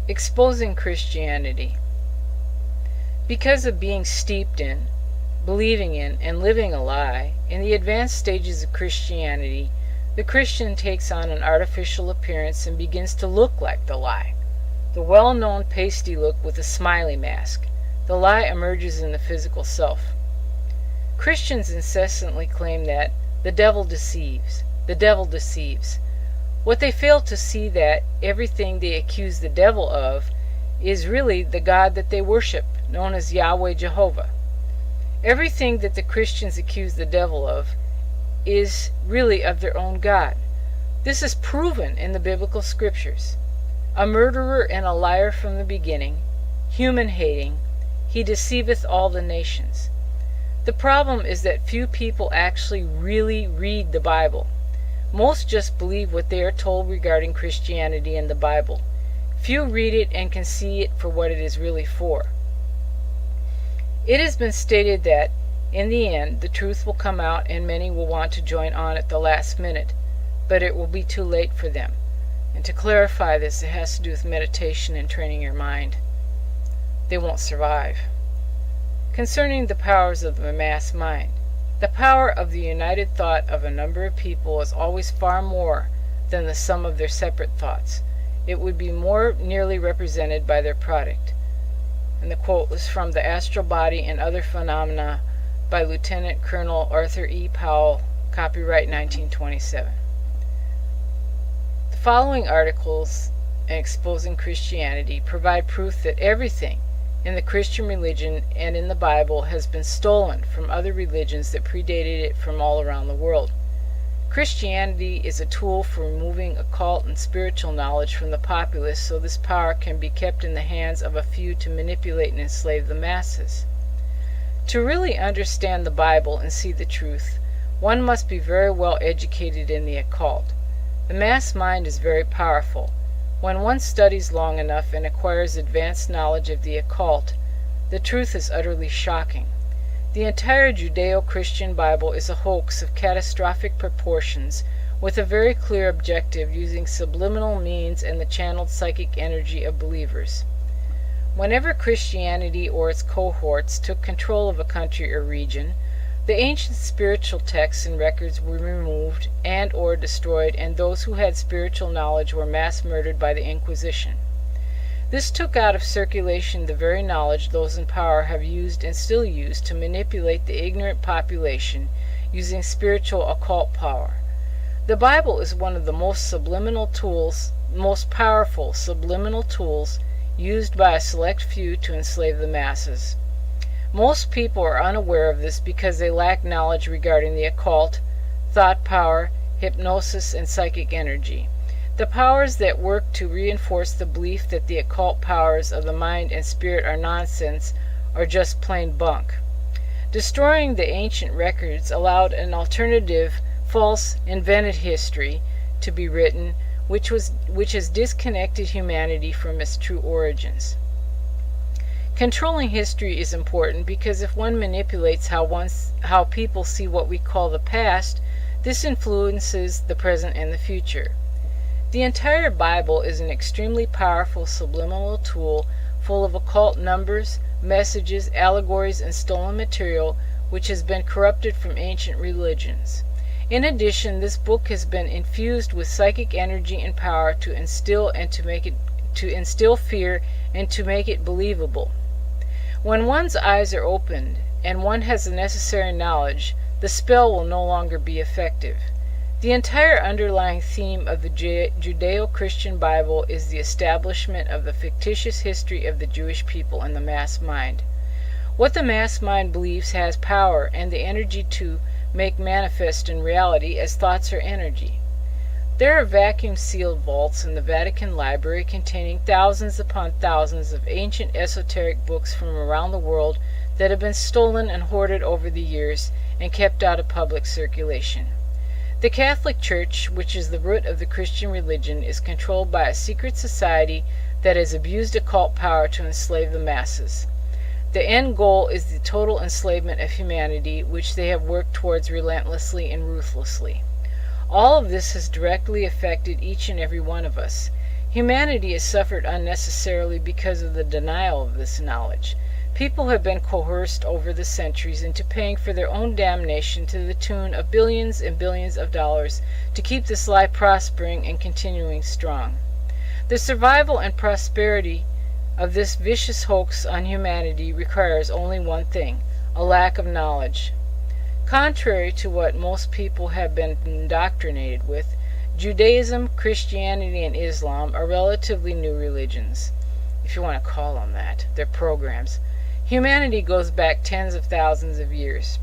Exposing Christianity. Because of being steeped in, believing in, and living a lie, in the advanced stages of Christianity, the Christian takes on an artificial appearance and begins to look like the lie. The well-known pasty look with a smiley mask. The lie emerges in the physical self. Christians incessantly claim that the devil deceives. The devil deceives. What they fail to see that everything they accuse the devil of is really the God that they worship, known as Yahweh Jehovah. Everything that the Christians accuse the devil of is really of their own God. This is proven in the biblical scriptures. A murderer and a liar from the beginning, human-hating, he deceiveth all the nations. The problem is that few people actually really read the Bible. Most just believe what they are told regarding Christianity and the Bible. Few read it and can see it for what it is really for. It has been stated that, in the end, the truth will come out and many will want to join on at the last minute, but it will be too late for them. And to clarify this, it has to do with meditation and training your mind. They won't survive. Concerning the powers of the mass mind. The power of the united thought of a number of people is always far more than the sum of their separate thoughts. It would be more nearly represented by their product. And the quote was from The Astral Body and Other Phenomena by Lieutenant Colonel Arthur E. Powell, copyright 1927. The following articles in Exposing Christianity provide proof that everything in the Christian religion and in the Bible has been stolen from other religions that predated it from all around the world. Christianity is a tool for removing occult and spiritual knowledge from the populace so this power can be kept in the hands of a few to manipulate and enslave the masses. To really understand the Bible and see the truth, one must be very well educated in the occult. The mass mind is very powerful. When one studies long enough and acquires advanced knowledge of the occult, the truth is utterly shocking. The entire Judeo-Christian Bible is a hoax of catastrophic proportions, with a very clear objective using subliminal means and the channeled psychic energy of believers. Whenever Christianity or its cohorts took control of a country or region, the ancient spiritual texts and records were removed and or destroyed, and those who had spiritual knowledge were mass murdered by the Inquisition. This took out of circulation the very knowledge those in power have used and still use to manipulate the ignorant population using spiritual occult power. The Bible is one of the most powerful subliminal tools used by a select few to enslave the masses. Most people are unaware of this because they lack knowledge regarding the occult, thought power, hypnosis, and psychic energy. The powers that work to reinforce the belief that the occult powers of the mind and spirit are nonsense are just plain bunk. Destroying the ancient records allowed an alternative, false, invented history to be written, which has disconnected humanity from its true origins. Controlling history is important because if one manipulates how people see what we call the past, this influences the present and the future. The entire Bible is an extremely powerful subliminal tool full of occult numbers, messages, allegories, and stolen material which has been corrupted from ancient religions. In addition, this book has been infused with psychic energy and power to instill fear and to make it believable. When one's eyes are opened and one has the necessary knowledge, the spell will no longer be effective. The entire underlying theme of the Judeo-Christian Bible is the establishment of the fictitious history of the Jewish people in the mass mind. What the mass mind believes has power and the energy to make manifest in reality as thoughts are energy. There are vacuum-sealed vaults in the Vatican Library containing thousands upon thousands of ancient esoteric books from around the world that have been stolen and hoarded over the years and kept out of public circulation. The Catholic Church, which is the root of the Christian religion, is controlled by a secret society that has abused occult power to enslave the masses. The end goal is the total enslavement of humanity, which they have worked towards relentlessly and ruthlessly. All of this has directly affected each and every one of us. Humanity has suffered unnecessarily because of the denial of this knowledge. People have been coerced over the centuries into paying for their own damnation to the tune of billions and billions of dollars to keep this lie prospering and continuing strong. The survival and prosperity of this vicious hoax on humanity requires only one thing: a lack of knowledge. Contrary to what most people have been indoctrinated with, Judaism, Christianity, and Islam are relatively new religions, if you want to call them that. They're programs. Humanity goes back tens of thousands of years.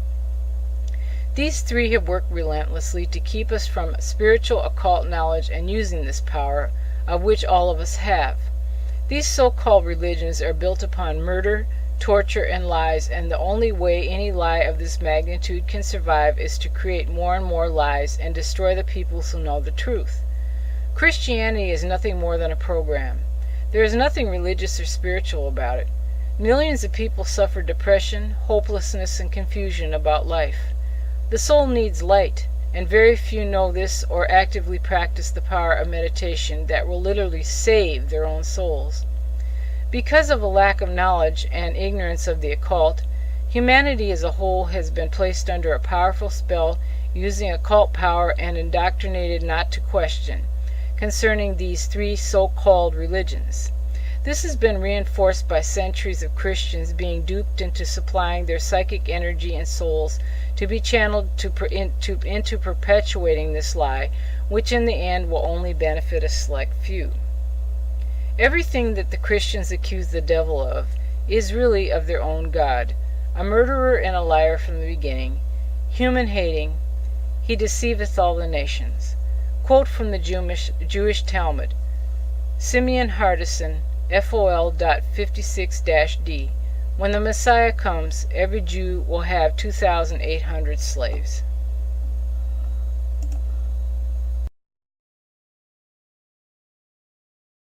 These three have worked relentlessly to keep us from spiritual occult knowledge and using this power, of which all of us have. These so-called religions are built upon murder, torture, and lies, and the only way any lie of this magnitude can survive is to create more and more lies and destroy the peoples who know the truth. Christianity is nothing more than a program. There is nothing religious or spiritual about it. Millions of people suffer depression, hopelessness, and confusion about life. The soul needs light, and very few know this or actively practice the power of meditation that will literally save their own souls. Because of a lack of knowledge and ignorance of the occult, humanity as a whole has been placed under a powerful spell using occult power and indoctrinated not to question concerning these three so-called religions. This has been reinforced by centuries of Christians being duped into supplying their psychic energy and souls to be channeled into perpetuating this lie, which in the end will only benefit a select few. Everything that the Christians accuse the devil of is really of their own God, a murderer and a liar from the beginning, human-hating, he deceiveth all the nations. Quote from the Jewish Talmud, Simeon Hardison, FOL.56-D. When the Messiah comes, every Jew will have 2,800 slaves.